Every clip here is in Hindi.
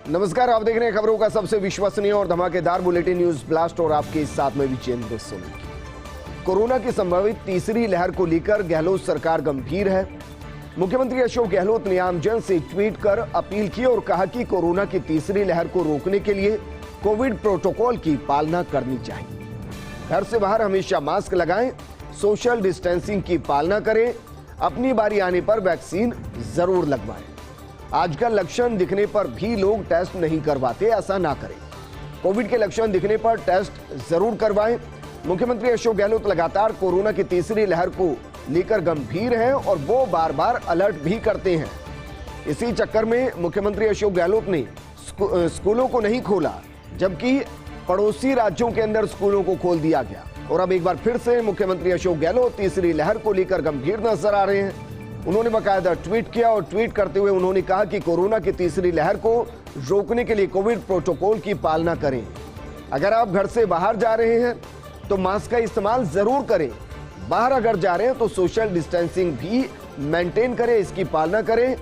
नमस्कार, आप देख रहे हैं खबरों का सबसे विश्वसनीय और धमाकेदार बुलेटिन न्यूज ब्लास्ट और आपके साथ में विजेंद्र सोलंकी। कोरोना की संभावित तीसरी लहर को लेकर गहलोत सरकार गंभीर है। मुख्यमंत्री अशोक गहलोत ने आमजन से ट्वीट कर अपील की और कहा कि कोरोना की तीसरी लहर को रोकने के लिए कोविड प्रोटोकॉल की पालना करनी चाहिए। घर से बाहर हमेशा मास्क लगाएं, सोशल डिस्टेंसिंग की पालना करें, अपनी बारी आने पर वैक्सीन जरूर लगवाएं। आजकल लक्षण दिखने पर भी लोग टेस्ट नहीं करवाते, ऐसा ना करें। कोविड के लक्षण दिखने पर टेस्ट जरूर करवाएं। मुख्यमंत्री अशोक गहलोत लगातार कोरोना की तीसरी लहर को लेकर गंभीर हैं और वो बार बार अलर्ट भी करते हैं। इसी चक्कर में मुख्यमंत्री अशोक गहलोत ने स्कूलों को नहीं खोला, जबकि पड़ोसी राज्यों के अंदर स्कूलों को खोल दिया गया। और अब एक बार फिर से मुख्यमंत्री अशोक गहलोत तीसरी लहर को लेकर गंभीर नजर आ रहे हैं। उन्होंने बाकायदा ट्वीट किया और ट्वीट करते हुए उन्होंने कहा कि कोरोना की तीसरी लहर को रोकने के लिए कोविड प्रोटोकॉल की पालना करें। अगर आप घर से बाहर जा रहे हैं तो मास्क का इस्तेमाल जरूर करें। बाहर अगर जा रहे हैं तो सोशल डिस्टेंसिंग भी मेंटेन करें, इसकी पालना करें।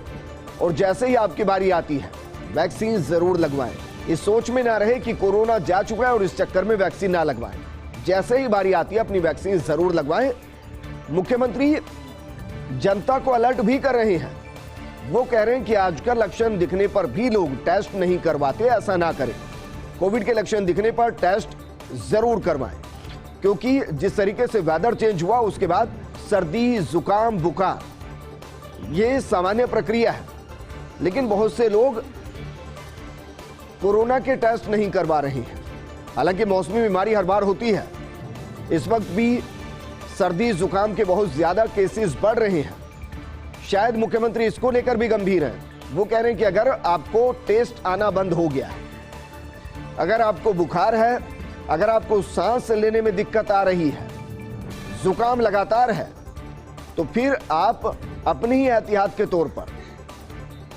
और जैसे ही आपकी बारी आती है वैक्सीन जरूर लगवाएं। इस सोच में ना रहे कि कोरोना जा चुका है और इस चक्कर में वैक्सीन ना लगवाएं। जैसे ही बारी आती है अपनी वैक्सीन जरूर लगवाएं। मुख्यमंत्री जनता को अलर्ट भी कर रहे हैं। वो कह रहे हैं कि आजकल लक्षण दिखने पर भी लोग टेस्ट नहीं करवाते, ऐसा ना करें। कोविड के लक्षण दिखने पर टेस्ट जरूर करवाएं, क्योंकि जिस तरीके से वेदर चेंज हुआ उसके बाद सर्दी, जुकाम, बुखार ये सामान्य प्रक्रिया है। लेकिन बहुत से लोग कोरोना के टेस्ट नहीं करवा रहे हैं। हालांकि मौसमी बीमारी हर बार होती है। इस वक्त भी सर्दी जुकाम के बहुत ज्यादा केसेस बढ़ रहे हैं। शायद मुख्यमंत्री इसको लेकर भी गंभीर हैं। वो कह रहे हैं कि अगर आपको टेस्ट आना बंद हो गया है, अगर आपको बुखार है, अगर आपको सांस लेने में दिक्कत आ रही है, जुकाम लगातार है, तो फिर आप अपनी ही एहतियात के तौर पर,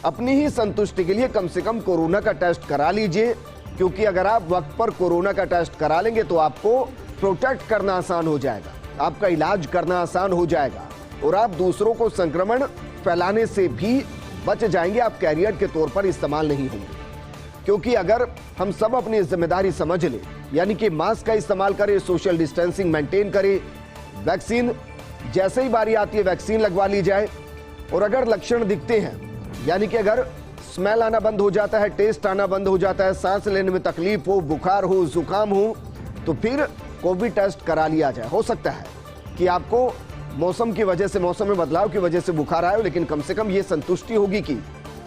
अपनी ही संतुष्टि के लिए कम से कम कोरोना का टेस्ट करा लीजिए। क्योंकि अगर आप वक्त पर कोरोना का टेस्ट करा लेंगे तो आपको प्रोटेक्ट करना आसान हो जाएगा, आपका इलाज करना आसान हो जाएगा और आप दूसरों को संक्रमण फैलाने से भी बच जाएंगे। आप कैरियर के तौर पर इस्तेमाल नहीं होंगे। क्योंकि अगर हम सब अपनी जिम्मेदारी समझ लें, यानी कि मास्क का इस्तेमाल करें, सोशल डिस्टेंसिंग मेंटेन करें, वैक्सीन जैसे ही बारी आती है वैक्सीन लगवा ली जाए। और अगर लक्षण दिखते हैं, यानी कि अगर स्मेल आना बंद हो जाता है, टेस्ट आना बंद हो जाता है, सांस लेने में तकलीफ हो, बुखार हो, जुकाम हो, तो फिर कोविड टेस्ट करा लिया जाए। हो सकता है कि आपको मौसम की वजह से, मौसम में बदलाव की वजह से बुखार आए, लेकिन कम से कम ये संतुष्टि होगी कि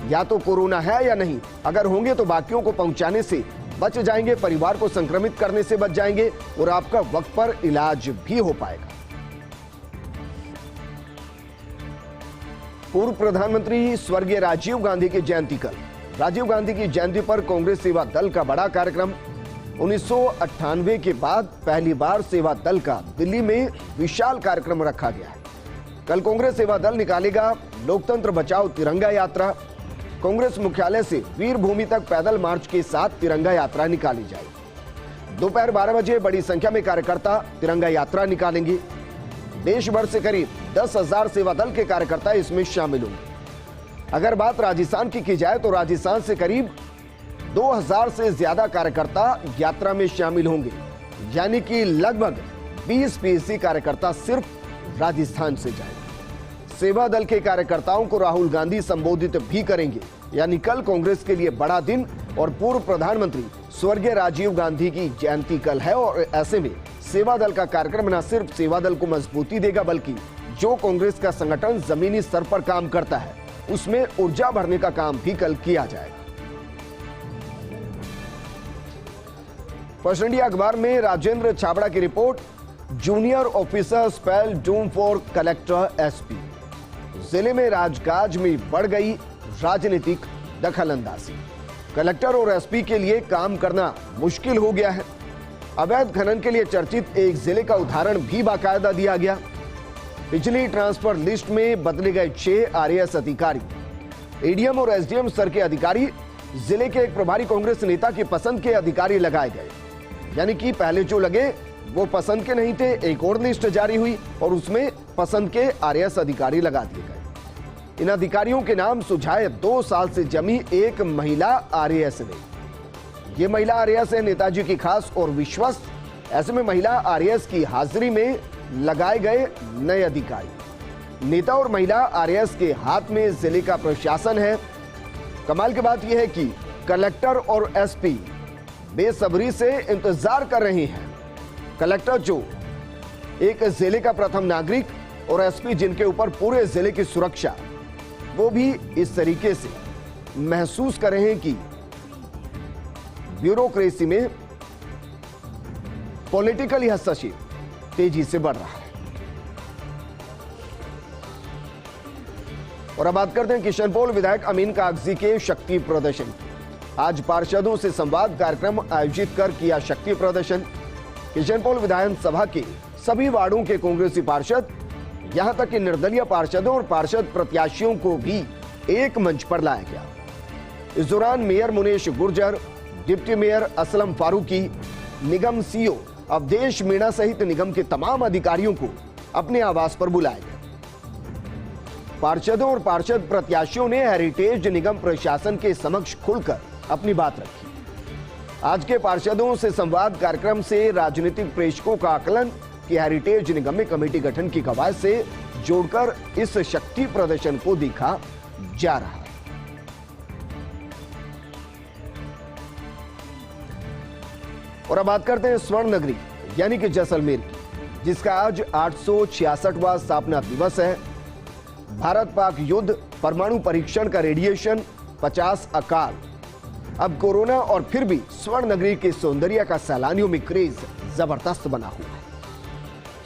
या तो कोरोना है या नहीं। अगर होंगे तो बाकियों को पहुंचाने से बच जाएंगे, परिवार को संक्रमित करने से बच जाएंगे और आपका वक्त पर इलाज भी हो पाएगा। पूर्व प्रधानमंत्री स्वर्गीय राजीव गांधी की जयंती कल। राजीव गांधी की जयंती पर कांग्रेस सेवा दल का बड़ा कार्यक्रम। 1998 के बाद पहली बार सेवा दल का दिल्ली में विशाल कार्यक्रम रखा गया है। कल कांग्रेस सेवा दल निकालेगा लोकतंत्र बचाओ तिरंगा यात्रा। कांग्रेस मुख्यालय से वीर भूमि तक पैदल मार्च के साथ तिरंगा यात्रा निकाली जाएगी। दोपहर 12 बजे बड़ी संख्या में कार्यकर्ता तिरंगा यात्रा निकालेंगे। देश भर से करीब 10,000 सेवा दल के कार्यकर्ता इसमें शामिल होंगे। अगर बात राजस्थान की जाए तो राजस्थान से करीब 2000 से ज्यादा कार्यकर्ता यात्रा में शामिल होंगे, यानी कि लगभग 20% कार्यकर्ता सिर्फ राजस्थान से जाएंगे। सेवा दल के कार्यकर्ताओं को राहुल गांधी संबोधित भी करेंगे। यानी कल कांग्रेस के लिए बड़ा दिन और पूर्व प्रधानमंत्री स्वर्गीय राजीव गांधी की जयंती कल है। और ऐसे में सेवा दल का कार्यक्रम न सिर्फ सेवा दल को मजबूती देगा, बल्कि जो कांग्रेस का संगठन जमीनी स्तर पर काम करता है उसमें ऊर्जा भरने का काम भी कल किया जाएगा। फर्स्ट इंडिया अखबार में राजेंद्र छाबड़ा की report, junior officer spell Doom for collector SP. जिले में राजकाज में बढ़ गई राजनीतिक दखलंदाजी। कलेक्टर और एसपी के लिए काम करना मुश्किल हो गया है। अवैध खनन के लिए चर्चित एक जिले का उदाहरण भी बाकायदा दिया गया। पिछली ट्रांसफर लिस्ट में बदले गए 6 आरएएस अधिकारी, एडीएम और एसडीएम स्तर के अधिकारी, जिले के एक प्रभारी कांग्रेस नेता की पसंद के अधिकारी लगाए गए। यानी कि पहले जो लगे वो पसंद के नहीं थे। एक और लिस्ट जारी हुई और उसमें पसंद के आरएएस अधिकारी लगा दिए गए। इन अधिकारियों के नाम सुझाए 2 साल से जमी एक महिला आरएएस ने। यह महिला आरएएस है नेताजी की खास और विश्वस्त। ऐसे में महिला आरएएस की हाजिरी में लगाए गए नए अधिकारी। नेता और महिला आरएएस के हाथ में जिले का प्रशासन है। कमाल की बात यह है कि कलेक्टर और एसपी बेसब्री से इंतजार कर रहे हैं। कलेक्टर जो एक जिले का प्रथम नागरिक और एसपी जिनके ऊपर पूरे जिले की सुरक्षा, वो भी इस तरीके से महसूस कर रहे हैं कि ब्यूरोक्रेसी में पॉलिटिकल हस्तक्षेप तेजी से बढ़ रहा है। और अब बात करते हैं किशनपोल विधायक अमीन कागजी के शक्ति प्रदर्शन की। आज पार्षदों से संवाद कार्यक्रम आयोजित कर किया शक्ति प्रदर्शन। किशनपोल विधानसभा के सभी वार्डों के कांग्रेसी पार्षद, यहां तक कि निर्दलीय पार्षदों और पार्षद प्रत्याशियों को भी एक मंच पर लाया गया। इस दौरान mayor Munesh Gurjar, deputy mayor Aslam Farooqui, निगम सीईओ अवधेश मीणा सहित निगम के तमाम अधिकारियों को अपने आवास पर बुलाया गया। पार्षदों और पार्षद प्रत्याशियों ने हेरिटेज निगम प्रशासन के समक्ष खुलकर अपनी बात रखी। आज के पार्षदों से संवाद कार्यक्रम से राजनीतिक प्रेक्षकों का आकलन कि हेरिटेज निगम में कमेटी गठन की कवायद से जोड़कर इस शक्ति प्रदर्शन को देखा जा रहा है। और अब बात करते हैं स्वर्ण नगरी यानी कि जैसलमेर की, जिसका आज 866वां स्थापना दिवस है। भारत पाक युद्ध, परमाणु परीक्षण का रेडिएशन, 50 अकाल, अब कोरोना और फिर भी स्वर्ण नगरी के सौंदर्य का सैलानियों में क्रेज जबरदस्त बना हुआ है।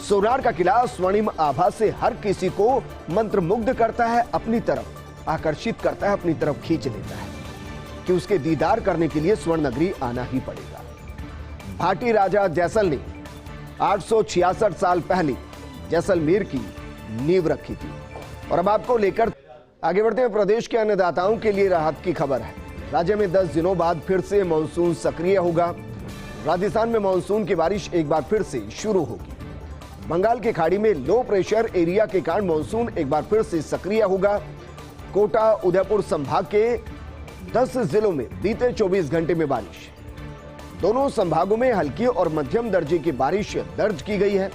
सोनार का किला स्वर्णिम आभा से हर किसी को मंत्रमुग्ध करता है, अपनी तरफ आकर्षित करता है, अपनी तरफ खींच लेता है कि उसके दीदार करने के लिए स्वर्ण नगरी आना ही पड़ेगा। भाटी राजा जैसल ने 866 साल पहले जैसलमेर की नींव रखी थी। और अब आपको लेकर आगे बढ़ते हैं। प्रदेश के अन्नदाताओं के लिए राहत की खबर है। राज्य में 10 दिनों बाद फिर से मानसून सक्रिय होगा। राजस्थान में मानसून की बारिश एक बार फिर से शुरू होगी। बंगाल की खाड़ी में लो प्रेशर एरिया के कारण मानसून एक बार फिर से सक्रिय होगा। कोटा, उदयपुर संभाग के 10 जिलों में बीते 24 घंटे में बारिश। दोनों संभागों में हल्की और मध्यम दर्जे की बारिश दर्ज की गई है।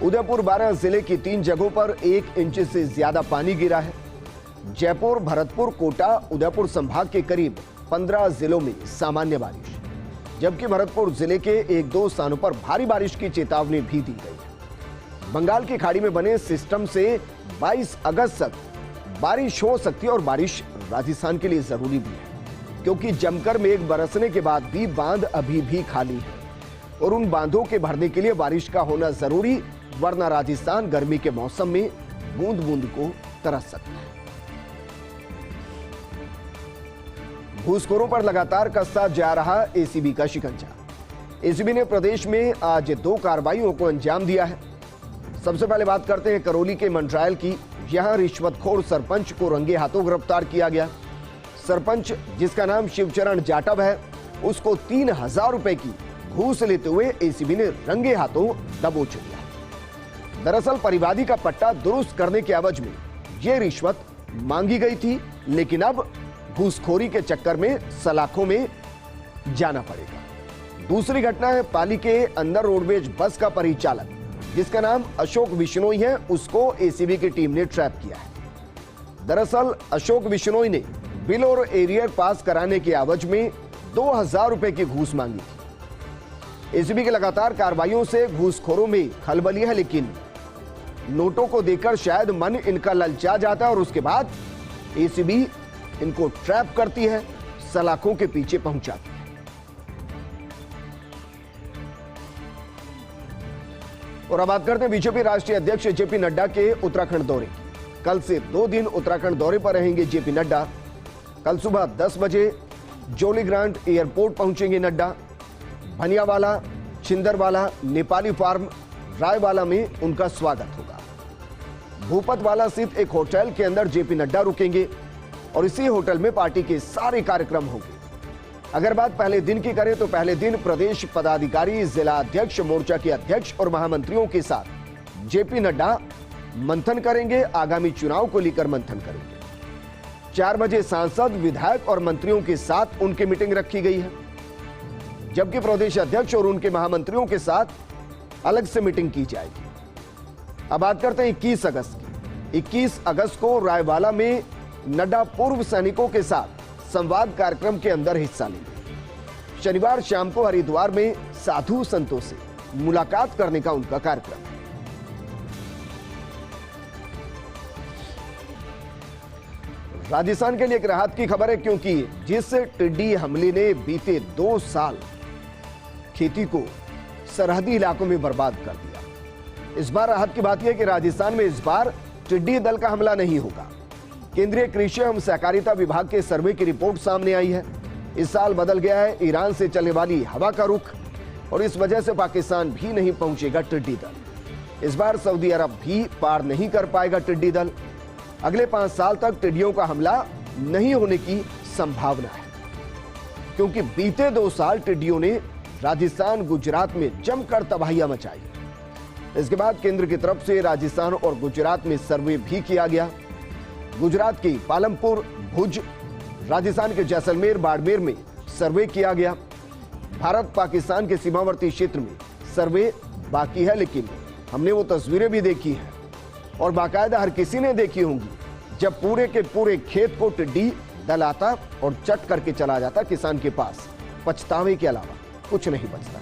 उदयपुर 12 जिले की 3 जगहों पर 1 इंच से ज्यादा पानी गिरा है। जयपुर, भरतपुर, कोटा, उदयपुर संभाग के करीब 15 जिलों में सामान्य बारिश, जबकि भरतपुर जिले के 1-2 स्थानों पर भारी बारिश की चेतावनी भी दी गई है। बंगाल की खाड़ी में बने सिस्टम से 22 अगस्त तक बारिश हो सकती है और बारिश राजस्थान के लिए जरूरी भी है, क्योंकि जमकर मेघ बरसने के बाद भी बांध अभी भी खाली है और उन बांधों के भरने के लिए बारिश का होना जरूरी, वरना राजस्थान गर्मी के मौसम में बूंद बूंद को तरस सकता है। घूसखोरों पर लगातार कसता जा रहा एसीबी का शिकंजा। एसीबी ने प्रदेश में आज 2 कार्रवाइयों को अंजाम दिया है। सबसे पहले बात करते हैं करौली के मंडरायल की। यहां रिश्वतखोर सरपंच को रंगे हाथों गिरफ्तार किया गया। सरपंच, जिसका नाम शिवचरण जाटव है, उसको 3000 रुपए की घूस लेते हुए एसीबी ने रंगे हाथों दबोच लिया। दरअसल परिवादी का पट्टा दुरुस्त करने के एवज में यह रिश्वत मांगी गई थी, लेकिन अब घूसखोरी के चक्कर में सलाखों में जाना पड़ेगा। दूसरी घटना है पाली के अंदर रोडवेज बस का परिचालक, जिसका नाम अशोक बिश्नोई है, उसको एसीबी की टीम ने ट्रैप किया है। दरअसल अशोक बिश्नोई ने बिल और एरियर पास कराने के एवज में 2000 रुपए की घूस मांगी थी। एसीबी की लगातार कार्रवाइयों से घूसखोरों में खलबली है, लेकिन नोटों को देखकर शायद मन इनका ललचा जाता है और उसके बाद एसीबी इनको ट्रैप करती है, सलाखों के पीछे पहुंचाती है। और अब बात करते हैं बीजेपी राष्ट्रीय अध्यक्ष जेपी नड्डा के उत्तराखंड दौरे की। कल से 2 दिन उत्तराखंड दौरे पर रहेंगे जेपी नड्डा। कल सुबह 10 बजे जोलीग्रांट एयरपोर्ट पहुंचेंगे नड्डा। भनियावाला, छिंदरवाला, नेपाली फार्म, रायवाला में उनका स्वागत होगा। भूपतवाला स्थित एक होटल के अंदर जेपी नड्डा रुकेंगे और इसी होटल में पार्टी के सारे कार्यक्रम होंगे। अगर बात पहले दिन की करें तो पहले दिन प्रदेश पदाधिकारी, जिला अध्यक्ष, मोर्चा के अध्यक्ष और महामंत्रियों के साथ जेपी नड्डा मंथन करेंगे। आगामी चुनाव को लेकर मंथन करेंगे। 4 बजे सांसद, विधायक और मंत्रियों के साथ उनकी मीटिंग रखी गई है, जबकि प्रदेश अध्यक्ष और उनके महामंत्रियों के साथ अलग से मीटिंग की जाएगी। अब बात करते हैं 21 अगस्त की। 21 अगस्त को रायवाला में नड्डा पूर्व सैनिकों के साथ संवाद कार्यक्रम के अंदर हिस्सा लेंगे। शनिवार शाम को हरिद्वार में साधु संतों से मुलाकात करने का उनका कार्यक्रम है। राजस्थान के लिए एक राहत की खबर है, क्योंकि जिस टिड्डी हमले ने बीते 2 साल खेती को सरहदी इलाकों में बर्बाद कर दिया, इस बार राहत की बात यह है कि राजस्थान में इस बार टिड्डी दल का हमला नहीं होगा। केंद्रीय कृषि एवं सहकारिता विभाग के सर्वे की रिपोर्ट सामने आई है। इस साल बदल गया है ईरान से चलने वाली हवा का रुख, और इस वजह से पाकिस्तान भी नहीं पहुंचेगा टिड्डी दल। इस बार सऊदी अरब भी पार नहीं कर पाएगा टिड्डी दल। अगले 5 साल तक टिड्डियों का हमला नहीं होने की संभावना है, क्योंकि बीते 2 साल टिड्डियों ने राजस्थान, गुजरात में जमकर तबाहियां मचाई। इसके बाद केंद्र की तरफ से राजस्थान और गुजरात में सर्वे भी किया गया। गुजरात की पालमपुर, भुज, राजस्थान के जैसलमेर, बाड़मेर में सर्वे किया गया। भारत पाकिस्तान के सीमावर्ती क्षेत्र में सर्वे बाकी है, लेकिन हमने वो तस्वीरें भी देखी हैं और बाकायदा हर किसी ने देखी होंगी, जब पूरे के पूरे खेत को टिड्डी दल आता और चट करके चला जाता। किसान के पास पछतावे के अलावा कुछ नहीं बचता।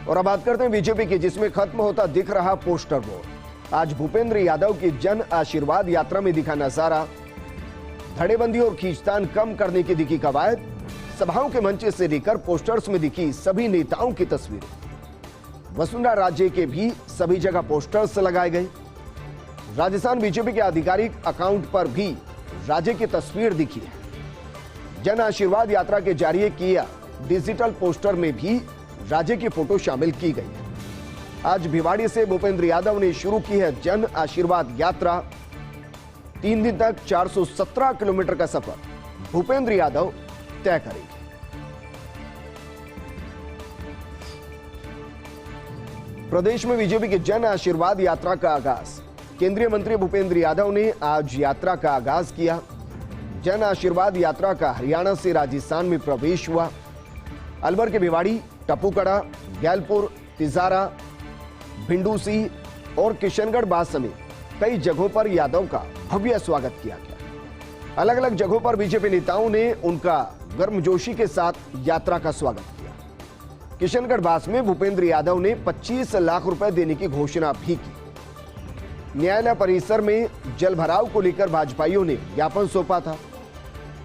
और अब बात करते हैं बीजेपी की, जिसमें खत्म होता दिख रहा पोस्टर बोर्ड। आज भूपेंद्र यादव की जन आशीर्वाद यात्रा में दिखा नजारा, धड़ेबंदी और खींचतान कम करने की दिखी कवायद। सभाओं के मंच से लेकर पोस्टर्स में दिखी सभी नेताओं की तस्वीरें। वसुंधरा राजे के भी सभी जगह पोस्टर्स लगाए गए। राजस्थान बीजेपी के आधिकारिक अकाउंट पर भी राजे की तस्वीर दिखी है। जन आशीर्वाद यात्रा के जारी किया डिजिटल पोस्टर में भी राजे की फोटो शामिल की गई है। आज भिवाड़ी से भूपेंद्र यादव ने शुरू की है जन आशीर्वाद यात्रा। 3 दिन तक 417 किलोमीटर का सफर भूपेंद्र यादव तय करेंगे। प्रदेश में बीजेपी की जन आशीर्वाद यात्रा का आगाज। केंद्रीय मंत्री भूपेंद्र यादव ने आज यात्रा का आगाज किया। जन आशीर्वाद यात्रा का हरियाणा से राजस्थान में प्रवेश हुआ। अलवर के भिवाड़ी, टपूकड़ा, गैलपुर, तिजारा, भिंडूसी और किशनगढ़ बास समेत कई जगहों पर यादव का भव्य स्वागत किया गया। अलग अलग जगहों पर बीजेपी नेताओं ने उनका गर्मजोशी के साथ यात्रा का स्वागत किया। किशनगढ़ बास में भूपेंद्र यादव ने 25 लाख रुपए देने की घोषणा भी की। न्यायालय परिसर में जल भराव को लेकर भाजपाइयों ने ज्ञापन सौंपा था।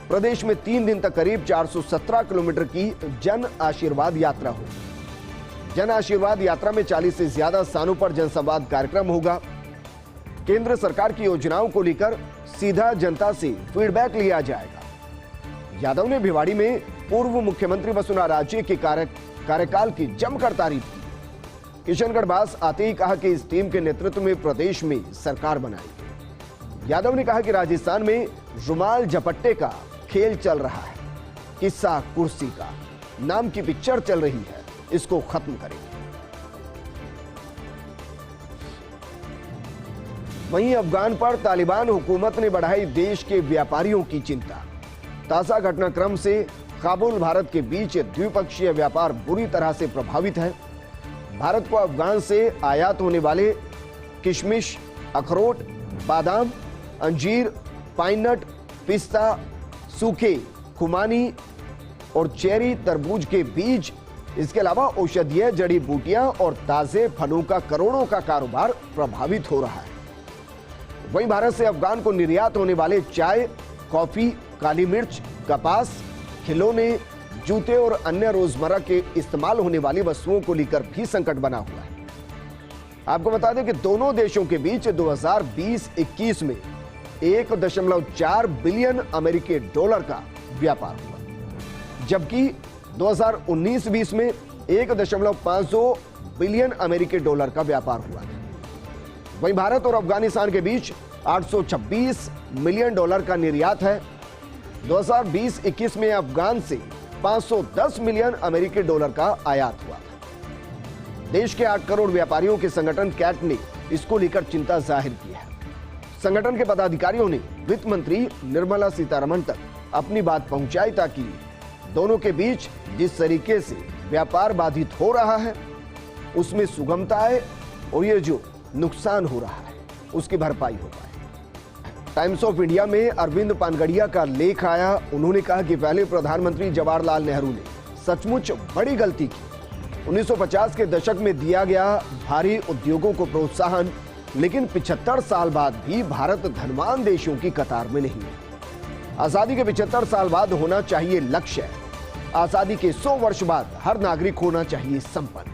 प्रदेश में 3 दिन तक करीब 417 किलोमीटर की जन आशीर्वाद यात्रा होगी। जन आशीर्वाद यात्रा में 40 से ज्यादा स्थानों पर जनसंवाद कार्यक्रम होगा। केंद्र सरकार की योजनाओं को लेकर सीधा जनता से फीडबैक लिया जाएगा। यादव ने भिवाड़ी में पूर्व मुख्यमंत्री वसुंधरा राजे के कार्यकाल की जमकर तारीफ की। किशनगढ़ बास आते ही कहा कि इस टीम के नेतृत्व में प्रदेश में सरकार बनाई। यादव ने कहा कि राजस्थान में रुमाल झपट्टे का खेल चल रहा है। किस्सा कुर्सी का नाम की पिक्चर चल रही है, इसको खत्म करेंगे। वहीं अफगान पर तालिबान हुकूमत ने बढ़ाई देश के व्यापारियों की चिंता। ताजा घटनाक्रम से काबुल भारत के बीच द्विपक्षीय व्यापार बुरी तरह से प्रभावित है। भारत को अफगान से आयात होने वाले किशमिश, अखरोट, बादाम, अंजीर, पाइन नट, पिस्ता, सूखे खुमानी और चेरी तरबूज के बीज, इसके अलावा औषधीय जड़ी बूटियां और ताजे फलों का करोड़ों का कारोबार प्रभावित हो रहा है। वहीं भारत से अफगान को निर्यात होने वाले चाय, कॉफी, काली मिर्च, कपास, खिलौने, जूते और अन्य रोजमर्रा के इस्तेमाल होने वाली वस्तुओं को लेकर भी संकट बना हुआ है। आपको बता दें कि दोनों देशों के बीच 2020-21 में 1.4 बिलियन अमेरिकी डॉलर का व्यापार हुआ, जबकि 2019-20 में 1.52 बिलियन अमेरिकी डॉलर का व्यापार हुआ। वहीं भारत और अफगानिस्तान के बीच 826 मिलियन डॉलर का निर्यात है। 2020-21 में अफगान से 510 मिलियन अमेरिकी डॉलर का आयात हुआ था। देश के 8 करोड़ व्यापारियों के संगठन कैट ने इसको लेकर चिंता जाहिर की है। संगठन के पदाधिकारियों ने वित्त मंत्री निर्मला सीतारमण तक अपनी बात पहुंचाई ताकि दोनों के बीच जिस तरीके से व्यापार बाधित हो रहा है उसमें सुगमता आए और ये जो नुकसान हो रहा है उसकी भरपाई हो पाए। टाइम्स ऑफ इंडिया में अरविंद पानगड़िया का लेख आया। उन्होंने कहा कि पहले प्रधानमंत्री जवाहरलाल नेहरू ने सचमुच बड़ी गलती की। 1950 के दशक में दिया गया भारी उद्योगों को प्रोत्साहन, लेकिन 75 साल बाद भी भारत धनवान देशों की कतार में नहीं है। आजादी के 75 साल बाद होना चाहिए लक्ष्य। आजादी के 100 वर्ष बाद हर नागरिक होना चाहिए संपन्न।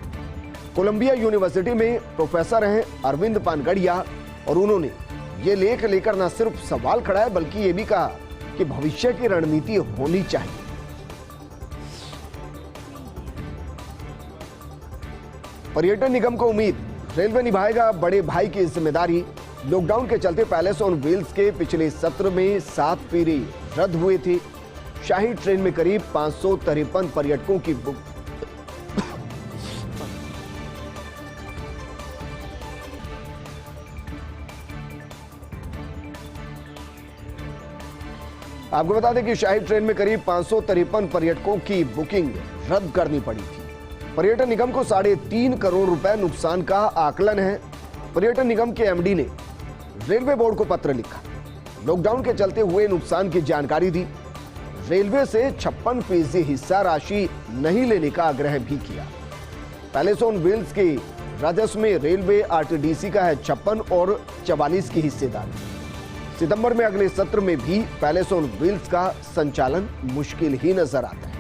कोलंबिया यूनिवर्सिटी में प्रोफेसर हैं अरविंद पानगड़िया और उन्होंने ये लेख लेकर न सिर्फ सवाल खड़ा है बल्कि ये भी कहा कि भविष्य की रणनीति होनी चाहिए। पर्यटन निगम को उम्मीद, रेलवे निभाएगा बड़े भाई की जिम्मेदारी। लॉकडाउन के चलते पैलेस ऑन व्हील्स के पिछले सत्र में 7 फेरे रद्द हुए थे। शाही ट्रेन में करीब 553 पर्यटकों की बुक आपको बता दें कि शाही ट्रेन में करीब 553 पर्यटकों की बुकिंग रद्द करनी पड़ी थी। पर्यटन निगम को 3.5 करोड़ रुपए नुकसान का आकलन है। पर्यटन निगम के एमडी ने रेलवे बोर्ड को पत्र लिखा, लॉकडाउन के चलते हुए नुकसान की जानकारी दी, रेलवे से 56% हिस्सा राशि नहीं लेने का आग्रह भी किया। पैलेस ऑन व्हील्स के राजस्व में रेलवे आरटीडीसी का है 56 और 44 की हिस्सेदारी। सितंबर में अगले सत्र में भी पैलेस ऑन व्हील्स का संचालन मुश्किल ही नजर आता है।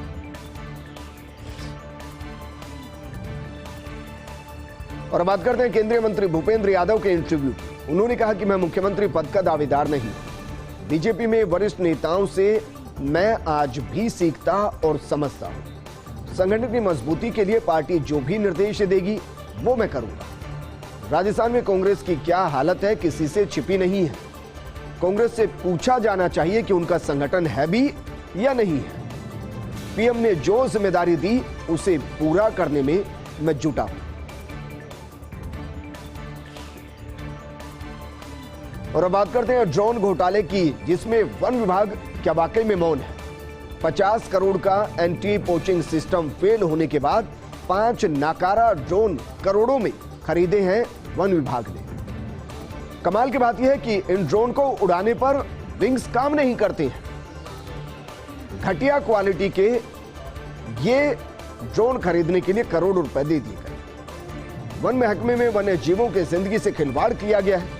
और बात करते हैं केंद्रीय मंत्री भूपेंद्र यादव के इंटरव्यू। उन्होंने कहा कि मैं मुख्यमंत्री पद का दावेदार नहीं, बीजेपी में वरिष्ठ नेताओं से मैं आज भी सीखता और समझता हूं। संगठन की मजबूती के लिए पार्टी जो भी निर्देश देगी वो मैं करूंगा। राजस्थान में कांग्रेस की क्या हालत है किसी से छिपी नहीं है। कांग्रेस से पूछा जाना चाहिए कि उनका संगठन है भी या नहीं है। पीएम ने जो जिम्मेदारी दी उसे पूरा करने में मैं जुटा हूं। और अब बात करते हैं ड्रोन घोटाले की, जिसमें वन विभाग क्या वाकई में मौन है। 50 करोड़ का एंटी पोचिंग सिस्टम फेल होने के बाद 5 नाकारा ड्रोन करोड़ों में खरीदे हैं वन विभाग ने। कमाल की बात यह है कि इन ड्रोन को उड़ाने पर विंग्स काम नहीं करते हैं। घटिया क्वालिटी के ये ड्रोन खरीदने के लिए करोड़ों रुपए दे दिए गए। वन महकमे में वन्य जीवों की जिंदगी से खिलवाड़ किया गया है।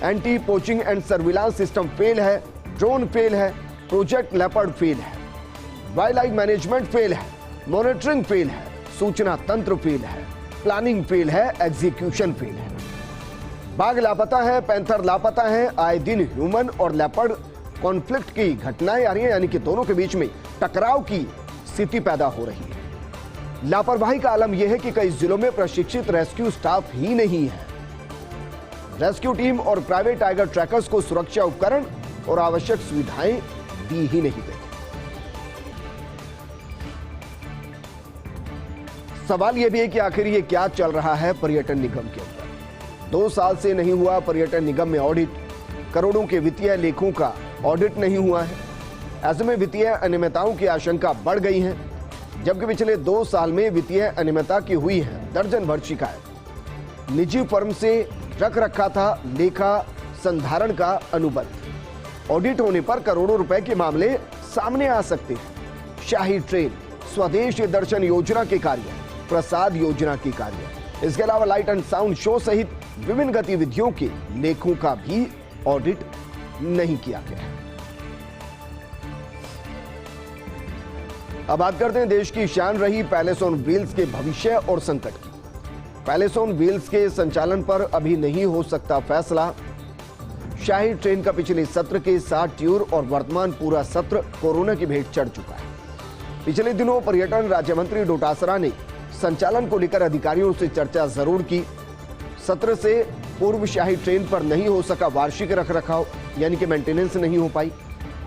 Anti poaching and surveillance system fail है, ड्रोन फेल है, प्रोजेक्ट लेपर्ड फेल है, वाइल्ड लाइफ मैनेजमेंट फेल है, मॉनिटरिंग फेल है, सूचना तंत्र फेल है, प्लानिंग फेल है, एग्जीक्यूशन फेल है। बाघ लापता है, पैंथर लापता है। आए दिन ह्यूमन और लेपर्ड कॉन्फ्लिक्ट की घटनाएं आ रही हैं, यानी कि दोनों के बीच में टकराव की स्थिति पैदा हो रही है। लापरवाही का आलम यह है कि कई जिलों में प्रशिक्षित रेस्क्यू स्टाफ ही नहीं है। रेस्क्यू टीम और प्राइवेट टाइगर ट्रैकर्स को सुरक्षा उपकरण और आवश्यक सुविधाएं दी ही नहीं गई। सवाल यह भी है कि आखिर ये क्या चल रहा है पर्यटन निगम के अंदर। 2 साल से नहीं हुआ पर्यटन निगम में ऑडिट, करोड़ों के वित्तीय लेखों का ऑडिट नहीं हुआ है। ऐसे में वित्तीय अनियमितताओं की आशंका बढ़ गई है, जबकि पिछले 2 साल में वित्तीय अनियमितता की हुई है दर्जन भर शिकायत। निजी फर्म से रख रखा था लेखा संधारण का अनुबंध। ऑडिट होने पर करोड़ों रुपए के मामले सामने आ सकते हैं। शाही ट्रेन, स्वदेश दर्शन योजना के कार्य, प्रसाद योजना के कार्य, इसके अलावा लाइट एंड साउंड शो सहित विभिन्न गतिविधियों के लेखों का भी ऑडिट नहीं किया गया है। अब बात करते हैं देश की शान रही पैलेस ऑन व्हील्स के भविष्य और संकट की। पैलेस ऑन व्हील्स के संचालन पर अभी नहीं हो सकता फैसला। शाही ट्रेन का पिछले सत्र के 60 ट्यूर और वर्तमान पूरा सत्र कोरोना की भेंट चढ़ चुका है। पिछले दिनों पर्यटन राज्य मंत्री डोटासरा ने संचालन को लेकर अधिकारियों से चर्चा जरूर की। सत्र से पूर्व शाही ट्रेन पर नहीं हो सका वार्षिक रखरखाव, यानी कि मेंटेनेंस नहीं हो पाई।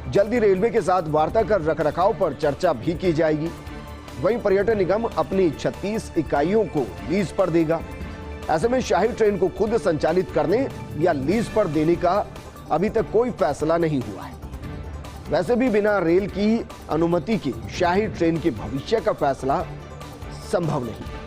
जल्दी रेलवे के साथ वार्ता कर रखरखाव पर चर्चा भी की जाएगी। वहीं पर्यटन निगम अपनी 36 इकाइयों को लीज पर देगा। ऐसे में शाही ट्रेन को खुद संचालित करने या लीज पर देने का अभी तक कोई फैसला नहीं हुआ है। वैसे भी बिना रेल की अनुमति के शाही ट्रेन के भविष्य का फैसला संभव नहीं।